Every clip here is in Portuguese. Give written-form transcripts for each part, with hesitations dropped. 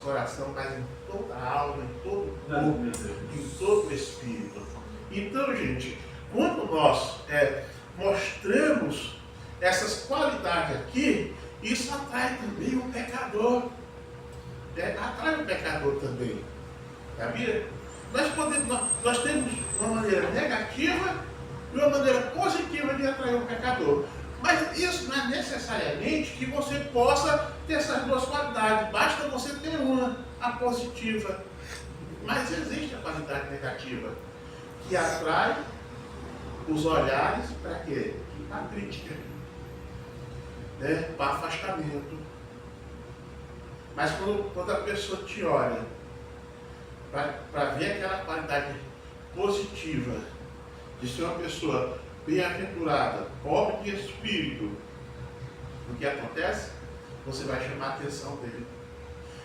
coração, mas em toda a alma, em todo o corpo, em todo o espírito. Então, gente, quando nós mostramos essas qualidades aqui, isso atrai também o pecador. Atrai o pecador também. Sabia? Nós temos uma maneira negativa e uma maneira positiva de atrair o pecador. Mas isso não é necessariamente que você possa ter essas duas qualidades. Basta você ter uma, a positiva. Mas existe a qualidade negativa, que atrai os olhares para quê? Para a crítica, para afastamento. Mas quando a pessoa te olha para ver aquela qualidade positiva de ser uma pessoa bem-aventurada, pobre de espírito, o que acontece? Você vai chamar a atenção dele.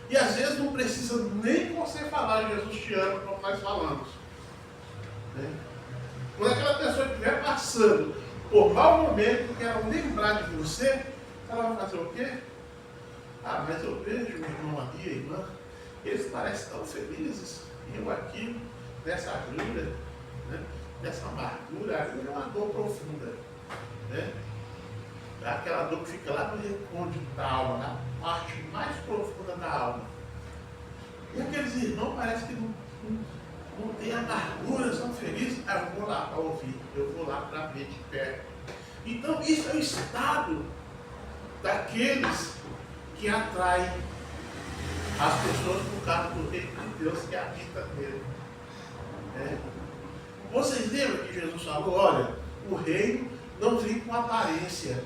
E às vezes não precisa nem você falar Jesus te ama, como nós falamos. Quando aquela pessoa estiver passando por mau momento, que ela lembrar de você, ela vai fazer o quê? Mas eu vejo meu irmão ali, a irmã, eles parecem tão felizes, e eu aqui, nessa agulha, nessa amargura, a agulha é uma dor profunda. Aquela dor que fica lá no recôndito da alma, na parte mais profunda da alma. E aqueles irmãos parecem que não têm amargura, são felizes. Eu vou lá para ouvir, eu vou lá para ver de perto. Então isso é o estado daqueles que atraem as pessoas por causa do reino de Deus que habita nele. Vocês lembram que Jesus falou, olha, o reino não vem com aparência.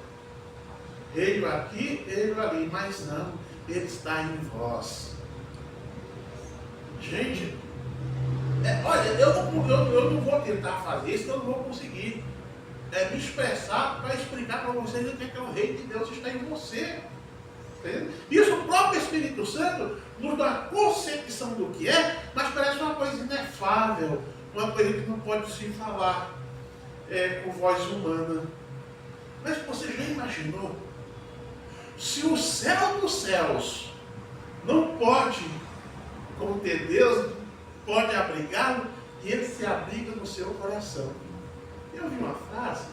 Reino aqui, reino ali, mas não, ele está em vós. Gente, olha, eu não vou tentar fazer isso, eu não vou conseguir me expressar para explicar para vocês o que é o reino de Deus está em você. Isso o próprio Espírito Santo nos dá a concepção do que é, mas parece uma coisa inefável, uma coisa que não pode se falar com voz humana. Mas você já imaginou? Se o céu dos céus não pode conter Deus, pode abrigá-lo, e ele se abriga no seu coração. Eu vi uma frase,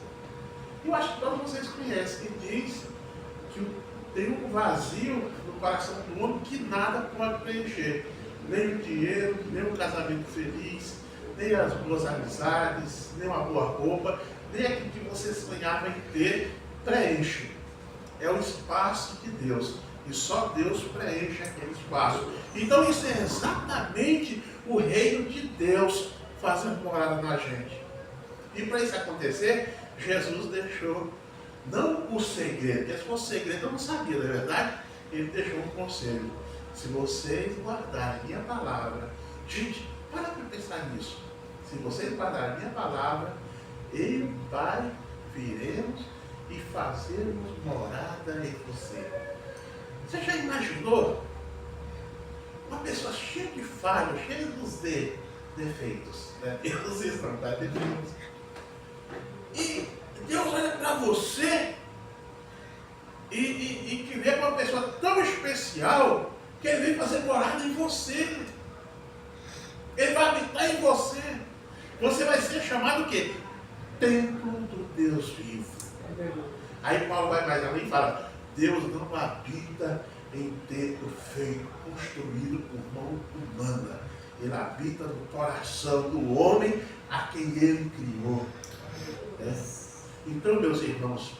eu acho que todos vocês conhecem, que diz que tem um vazio no coração do homem que nada pode preencher. Nem o dinheiro, nem um casamento feliz, nem as boas amizades, nem uma boa roupa, nem aquilo que você sonhava em ter, preenche. É o espaço de Deus. E só Deus preenche aquele espaço. Então isso é exatamente o reino de Deus fazendo morada na gente. E para isso acontecer, Jesus deixou não o segredo, porque se fosse segredo eu não sabia, não é verdade? Ele deixou um conselho. Se vocês guardarem minha palavra, gente, para pensar nisso. Se vocês guardarem minha palavra, eu e o Pai viremos e fazermos morada em você. Você já imaginou? Uma pessoa cheia de falhas, cheia dos defeitos. Defeitos não, tá? Defeitos. E Deus olha para você e te vê como uma pessoa tão especial que Ele vem fazer morada em você. Ele vai habitar em você. Você vai ser chamado o quê? Templo do Deus vivo. Aí Paulo vai mais além e fala, Deus não habita em templo feito, construído por mão humana. Ele habita no coração do homem a quem Ele criou. Então, meus irmãos,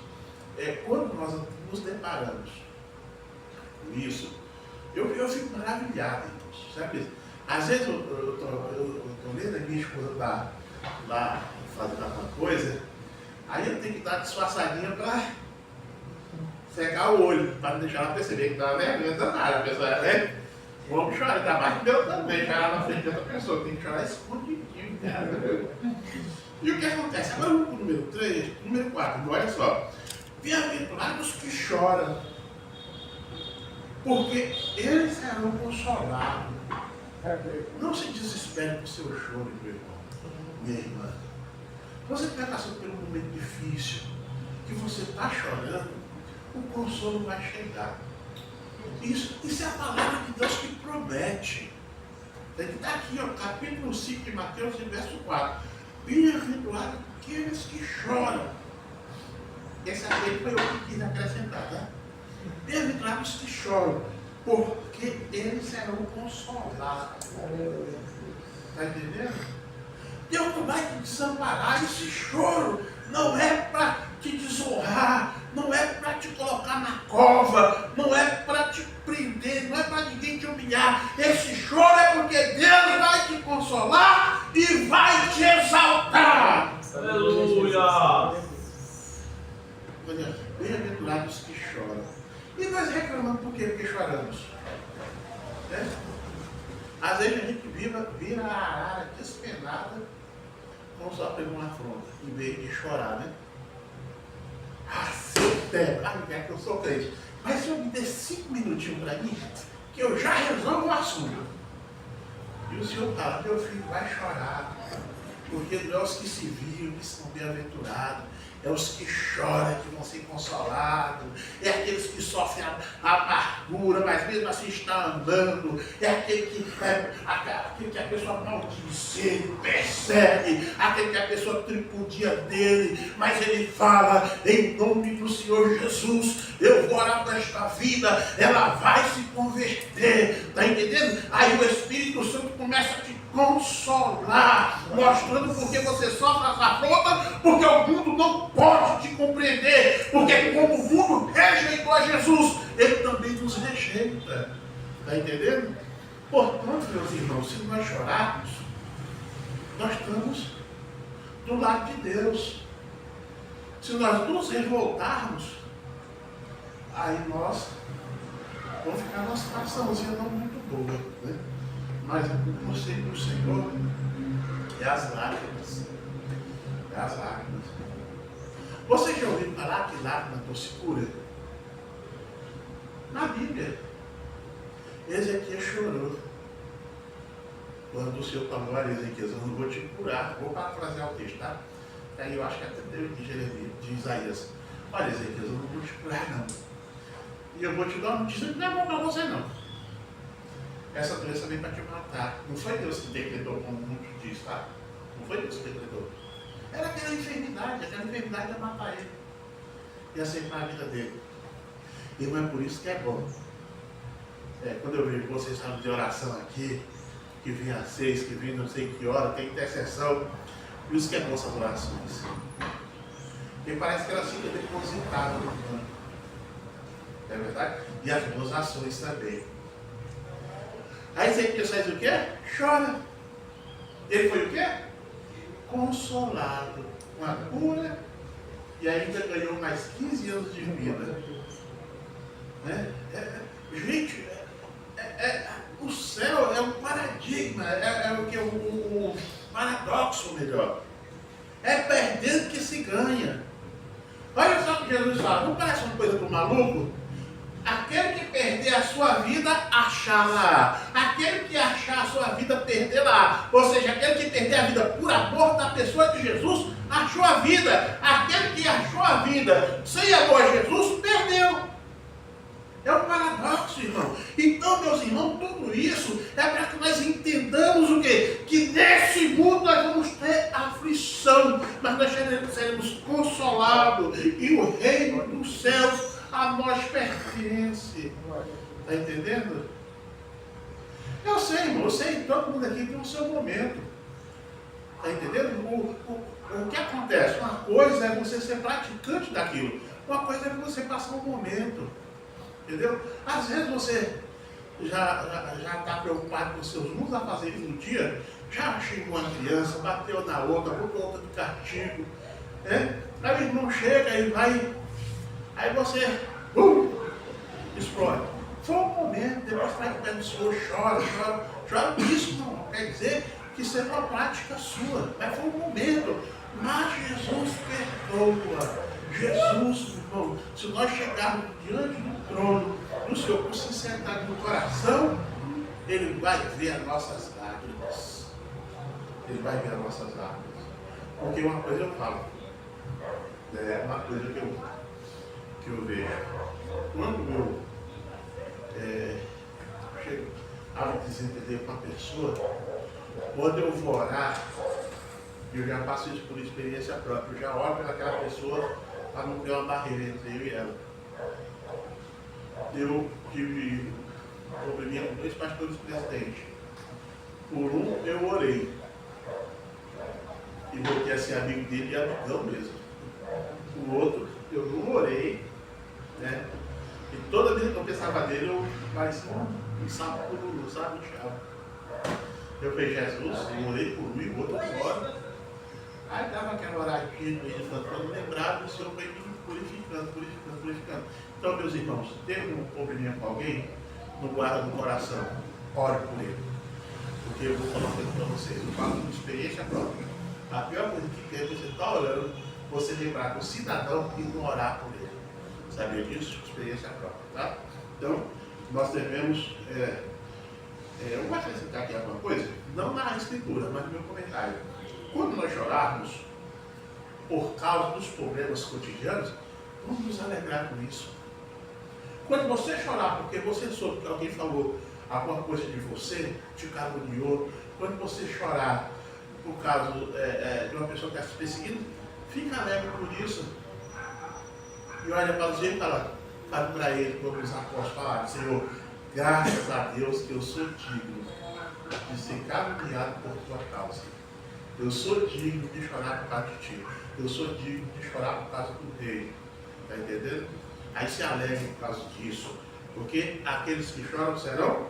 quando nós nos deparamos com isso, eu fico maravilhado, irmãos. Sabe? Às vezes eu estou lendo, a minha esposa está lá fazendo alguma coisa, aí eu tenho que dar disfarçadinha para cegar o olho, para não deixar ela perceber que está vergonha danada, a pessoa, o homem chora, está mais que eu também, chorar na frente de outra pessoa, tem que chorar escondidinho, cara. E o que acontece? Agora vamos para o número 3, número 4, olha só. Bem-aventurados que choram, porque eles serão consolados. Não se desespere com o seu choro, meu irmão, minha irmã. Você está passando por um momento difícil, que você está chorando, o consolo vai chegar. Isso é a palavra de Deus que promete. Tem que estar aqui, ó, capítulo 5 de Mateus, verso 4. Bem-aventurado aqueles que choram. Esse aqui foi o que quis acrescentar, tá? Bem-aventurados que choram, porque eles serão consolados. Está entendendo? Deus não vai te desamparar. Esse choro não é para te desonrar, não é para te colocar na cova, não é para te prender, não é para ninguém te humilhar. Esse choro é porque Deus vai te consolar e vai te exaltar. Aleluia! Bem-aventurados que choram. E nós reclamamos por quê? Porque choramos. Né? Às vezes a gente vira a arara despenada com só por uma afronta, em vez de chorar, né? Seu tempo, é que eu sou crente. Mas se eu me der 5 minutinhos para mim, que eu já resolvo o assunto. E o Senhor fala, meu filho, vai chorar. Porque não é os que se viram que são bem-aventurados. É os que choram que vão ser consolados. É aqueles que sofrem a amargura, mas mesmo assim estão andando. É aquele que a pessoa maldiz ele, persegue. Aquele que a pessoa tripudia dele. Mas ele fala, em nome do Senhor Jesus, eu vou orar por esta vida. Ela vai se converter. Está entendendo? Aí o Espírito Santo começa a te consolar, mostrando porque você sofre essa afronta, porque o mundo não pode te compreender, porque como o mundo rejeitou a Jesus, ele também nos rejeita. Está entendendo? Portanto, meus irmãos, se nós chorarmos, nós estamos do lado de Deus. Se nós nos revoltarmos, aí nós vamos ficar numa situaçãozinha não muito boa, né? Mas o conselho do Senhor é as lágrimas. É as lágrimas. Você já ouviu falar que lágrima não se cura? Na Bíblia, Ezequias chorou. Quando o Senhor falou, olha, Ezequias, eu não vou te curar. Vou parafrasear o texto, tá? Aí eu acho que até Deus de Isaías. Olha, Ezequias, eu não vou te curar, não. E eu vou te dar uma notícia que não é bom para você, não. Essa doença vem para te matar. Não foi Deus que decretou, como muitos dizem, tá? Não foi Deus que decretou. Era aquela enfermidade ia matar ele. Ia aceitar a vida dele. E não é por isso que é bom. Quando eu vejo vocês falando de oração aqui, que vem às 6, que vem não sei que hora, tem intercessão. Por isso que é bom essas orações. Porque parece que elas ficam depositadas no plano. É verdade? E as boas ações também. Aí Ezequias faz o quê? Chora. Ele foi o quê? Consolado com a cura e ainda ganhou mais 15 anos de vida. Né? Gente, o céu é um paradigma, é o que o paradoxo melhor. É perdendo que se ganha. Olha só o que Jesus fala, não parece uma coisa do maluco? Aquele que perder a sua vida, achá-la. Aquele que achar a sua vida, perdê-la. Ou seja, aquele que perder a vida por amor da pessoa de Jesus, achou a vida. Aquele que achou a vida sem amor a Jesus, perdeu. É um paradoxo, irmão. Então, meus irmãos, tudo isso é para que nós entendamos o quê? Que nesse mundo nós vamos ter aflição, mas nós seremos consolados. E o reino dos céus a nós pertence. Está entendendo? Eu sei, irmão, eu sei, todo mundo aqui tem o seu momento. Está entendendo? O que acontece? Uma coisa é você ser praticante daquilo, uma coisa é você passar um momento. Entendeu? Às vezes você já está preocupado com seus mundos a fazer no dia, já xingou uma criança, bateu na outra, botou outra de castigo. Aí o irmão chega e vai. Aí você explode. Foi um momento, depois vai para o Senhor, chora. Isso não quer dizer que seja uma prática sua, mas foi um momento. Mas Jesus perdoa. Jesus, irmão, se nós chegarmos diante do trono do Senhor com sinceridade no coração, Ele vai ver as nossas lágrimas. Ele vai ver as nossas lágrimas. Porque uma coisa eu falo, uma coisa que eu vejo. Quando chego a me desentender com a pessoa, quando eu vou orar, eu já passo isso por experiência própria, eu já oro pelaquela pessoa para não ter uma barreira entre eu e ela. Eu tive um probleminha com 2 pastores presidentes. Por um eu orei. E voltei a ser amigo dele e amigão mesmo. O outro eu não orei, né? E toda vez que eu pensava nele, eu parecia um sapo cururu, sabe? Eu falei, Jesus, eu orei por um e o outro fora. Aí dava aquela oradinha no meio de tanto, quando lembrava, o Senhor foi me purificando. Então, meus irmãos, tem um probleminha com alguém, não guarda no coração, ore por ele. Porque eu vou falar uma coisa para vocês, eu falo de experiência própria. A pior coisa que tem é você estar orando, você lembrar do cidadão e não orar por ele. Sabia disso? Experiência própria, tá? Então, nós devemos, eu vou acrescentar aqui alguma coisa, não na escritura, mas no meu comentário. Quando nós chorarmos por causa dos problemas cotidianos, vamos nos alegrar com isso. Quando você chorar porque você soube que alguém falou alguma coisa de você, te caluniou, quando você chorar por causa de uma pessoa que está te perseguindo, fica alegre por isso. E olha para você e fala para ele, como os apóstolos falaram, Senhor, graças a Deus que eu sou digno de ser caluniado por tua causa. Eu sou digno de chorar por causa de ti. Eu sou digno de chorar por causa do rei. Está entendendo? Aí se alegre por causa disso. Porque aqueles que choram serão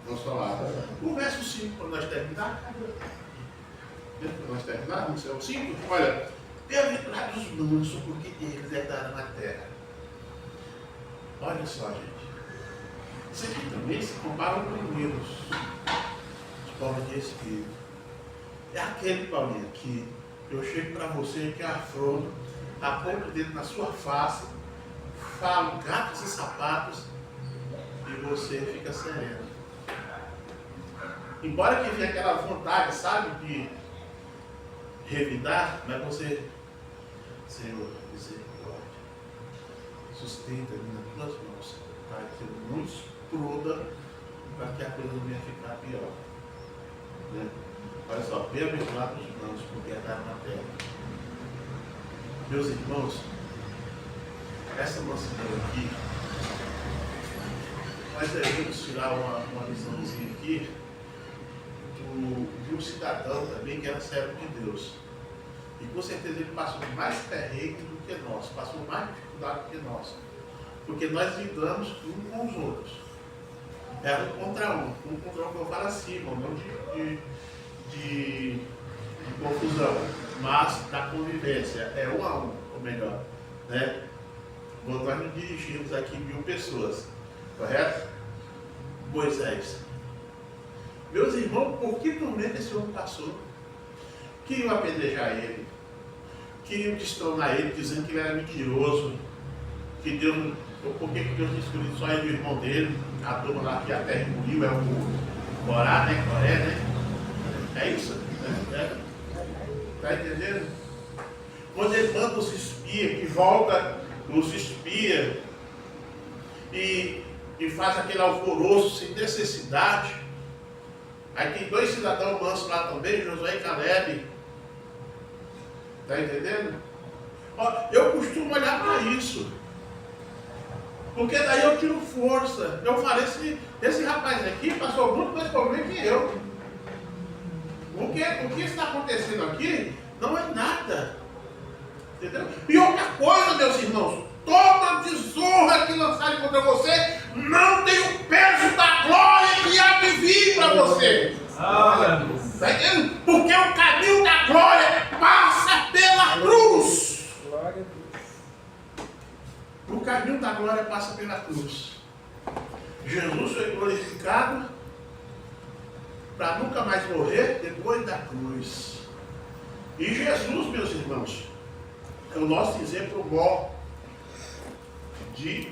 consolados. O verso 5, quando nós terminarmos, é o 5, olha, bem-aventurados os mansos, porque eles herdarão a terra. Olha só, gente. Isso aqui também se compara com os medos de Paulo de Espírito. É aquele, Paulinho, que eu chego para você que afronto, aponto o dedo na sua face, falo gatos e sapatos e você fica sereno. Embora que venha aquela vontade, sabe, de revidar, mas você, Senhor, misericórdia, sustenta-me nas tuas mãos, para que eu não exploda, para que a coisa não venha ficar pior. Né? Olha só, bem-aventurados os mansos, porque herdaram na terra. Meus irmãos, essa mansidão aqui, nós devemos tirar uma liçãozinha aqui de um cidadão também que era servo de Deus. E com certeza ele passou mais perrengue do que nós, passou mais dificuldade do que nós. Porque nós lidamos um com os outros. Era um contra um que eu falo assim, irmão, não de confusão, mas da convivência, é 1 a 1, ou melhor, né? Nós nos dirigimos aqui 1000 pessoas, correto? Moisés. Meus irmãos, por que tormento esse homem passou? Queriam apedrejar ele, queriam destronar ele, dizendo que ele era mentiroso, que Deus, por que Deus escolheu só ele e o irmão dele, a turma lá que a terra engoliu, é o Corá, né? Coré, né? É isso? Está entendendo? Quando ele manda os espias, que volta os espias e faz aquele alvoroço sem necessidade. Aí tem 2 cidadãos mansos lá também, Josué e Caleb. Está entendendo? Ó, eu costumo olhar para isso. Porque daí eu tiro força. Eu falei, esse rapaz aqui passou muito mais problema que eu. O que está acontecendo aqui não é nada. Entendeu? E outra coisa, meus irmãos, toda desonra que lançarem contra você não tem o peso da glória que há de vir para você. Está entendendo? Porque o caminho da glória passa pela cruz. O caminho da glória passa pela cruz. Jesus foi glorificado para nunca mais morrer depois da cruz. E Jesus, meus irmãos, é o nosso exemplo maior de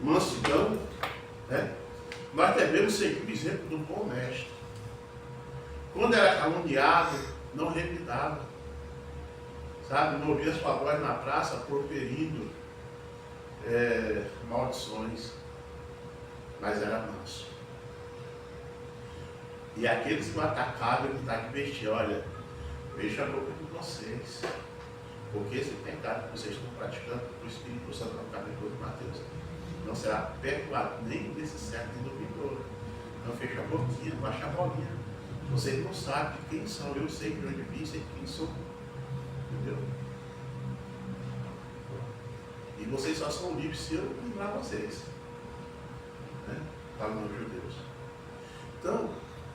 mansidão, né? Nós devemos seguir o exemplo do bom mestre. Quando era caluniado, não revidava, sabe? Não ouvia sua voz na praça proferindo maldições. mas era manso. E aqueles que o atacaram, ele está advertindo, olha, veja a boca de vocês, porque esse pecado que vocês estão praticando, o Espírito Santo não cabe todo Mateus, não será perdoado nem desse século nem do vindouro. Não fecha a boquinha, baixa a bolinha. Vocês não sabem quem são, eu sei de onde vim, sei de quem sou. Entendeu? E vocês só são livres se eu livrar vocês. Né? Falam os judeus. Então,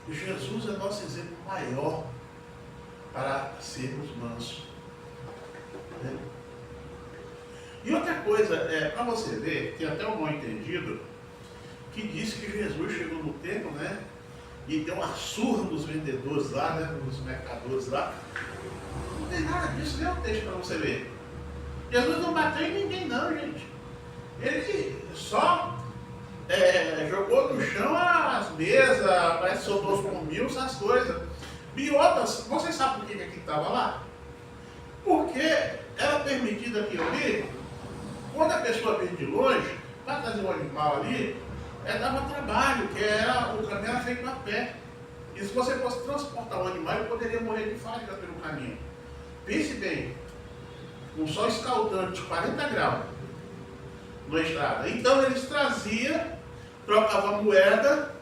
Jesus é nosso exemplo maior para sermos mansos. Né? E outra coisa, para você ver, tem até um mal entendido que disse que Jesus chegou no templo, né? E deu uma surra nos vendedores lá, né? Nos mercadores lá. Não tem nada disso, lê o texto para você ver. Jesus não bateu em ninguém não, gente. Ele só jogou no chão as mesas, parece que soltou os pombinhos, essas coisas. E outras, vocês sabem por que aqui estava lá? Porque era permitido aqui ali, quando a pessoa vem de longe, para trazer um animal ali, dava trabalho, que o caminho era feito a pé. E se você fosse transportar um animal, ele poderia morrer de fadiga pelo caminho. Pense bem, um sol escaldante de 40 graus na estrada. Então eles traziam, trocavam a moeda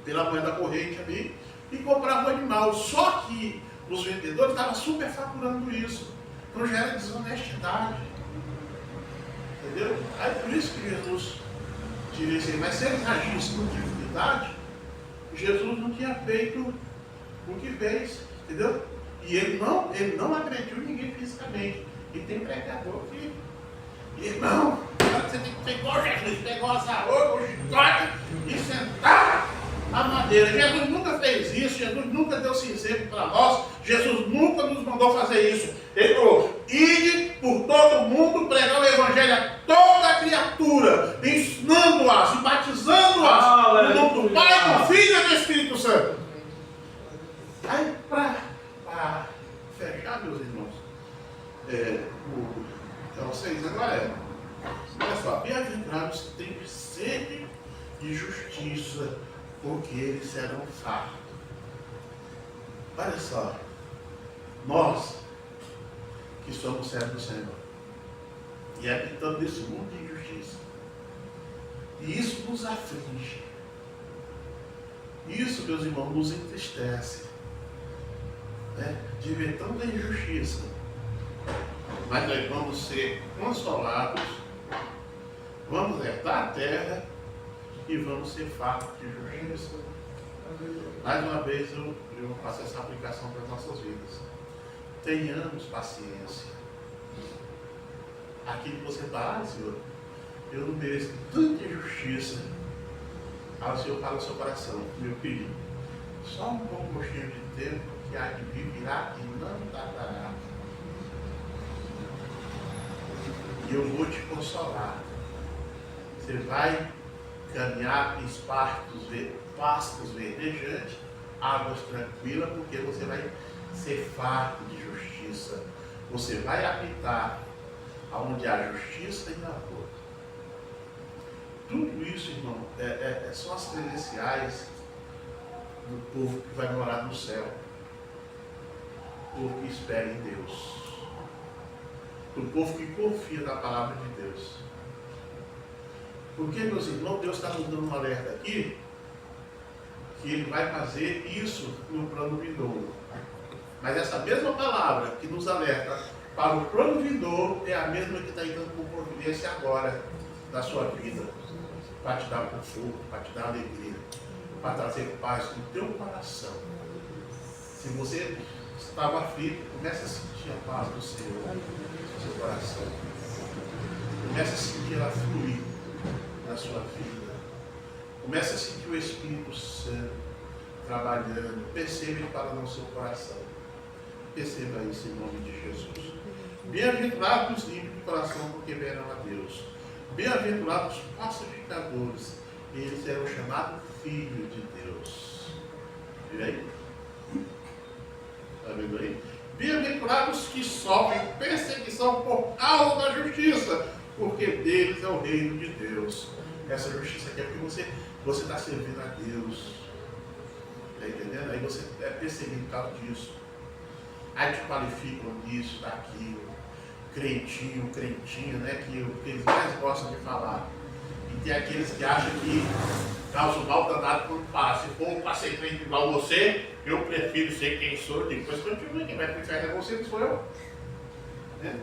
pela moeda corrente ali e compravam o animal. Só que os vendedores estavam superfaturando isso. Então já era desonestidade. Entendeu? Aí por isso que Jesus diria assim, mas se ele agisse com dificuldade, Jesus não tinha feito o que fez, entendeu? E ele não agrediu ninguém fisicamente. E tem pregador que, irmão, você tem que ser igual Jesus, pegar o azarô, o chicote e sentar a madeira. Jesus nunca fez isso, Jesus nunca deu esse exemplo para nós, Jesus nunca nos mandou fazer isso. Ele falou, ide por todo mundo, pregar o evangelho a toda criatura, ensinando-as e batizando-as no nome do Pai, do Filho e do Espírito Santo. Aí, para fechar, meus irmãos, vocês agora olha só, bem-aventurados que têm sede de justiça, porque eles serão fartos. Olha só, nós que somos servos do Senhor e habitamos nesse mundo de injustiça, e isso nos aflige, isso, meus irmãos, nos entristece, né? De ver tanta injustiça, mas nós vamos ser consolados, vamos herdar a terra e vamos ser fartos de justiça. Mais uma vez eu faço essa aplicação para as nossas vidas. Tenhamos paciência. Aquilo que você fala, Senhor, eu não mereço tanta injustiça. Aí o Senhor fala no seu coração, meu filho, só um pouco gostinho de tempo que há de vir virá e não tardará. E eu vou te consolar. Você vai caminhar em pastos verdejantes, águas tranquilas, porque você vai ser farto de justiça. Você vai habitar onde há justiça e amor. Tudo isso, irmão, são as credenciais do povo que vai morar no céu. O povo que espera em Deus. O povo que confia na palavra de Deus. Porque, meus irmãos, Deus está nos dando um alerta aqui, que Ele vai fazer isso no plano vindouro. Mas essa mesma palavra que nos alerta para o plano vindouro é a mesma que está dando com providência agora da sua vida. Para te dar conforto, para te dar alegria, para trazer paz no teu coração. Se você estava aflito, comece a sentir a paz do Senhor no seu coração. Comece a sentir ela fluir na sua vida. Comece a sentir o Espírito Santo trabalhando. Perceba ele falando no seu coração. Perceba isso em nome de Jesus. Bem-aventurados os limpos de coração, porque verão a Deus. Bem-aventurados os pacificadores, eles serão chamados filhos de Deus. Vê aí? Está vendo aí? Bem-aventurados que sofrem perseguição por causa da justiça, porque deles é o reino de Deus. essa justiça aqui é porque você está servindo a Deus. Está entendendo? Aí você é perseguido por causa disso. Aí te qualificam disso, daquilo. Crentinho, crentinha, né? Que eles mais gostam de falar. E tem aqueles que acham que causa um mal danado quando fala. Se for para ser crente igual você, eu prefiro ser quem sou. Depois continua, quem vai para o inferno é você, que sou eu. Né?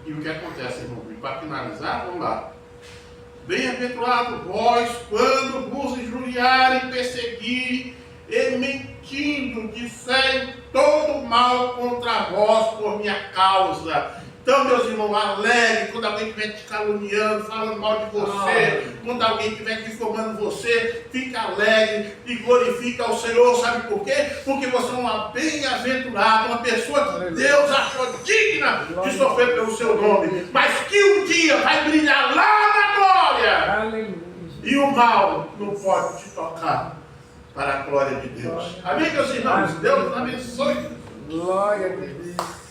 E o que acontece, irmão? E para finalizar, vamos lá. Bem-aventurado vós, quando vos injuriarem, perseguirem e mentindo, disserem todo mal contra vós por minha causa. Então, meus irmãos, alegre quando alguém estiver te caluniando, falando mal de você, quando alguém estiver difamando você, fica alegre e glorifica ao Senhor. Sabe por quê? Porque você é uma bem-aventurada, uma pessoa que Deus achou digna de sofrer pelo seu nome, mas que um dia vai brilhar lá na glória. Aleluia. E o mal não pode te tocar para a glória de Deus. Amém, meus irmãos? Deus abençoe. Glória a Deus.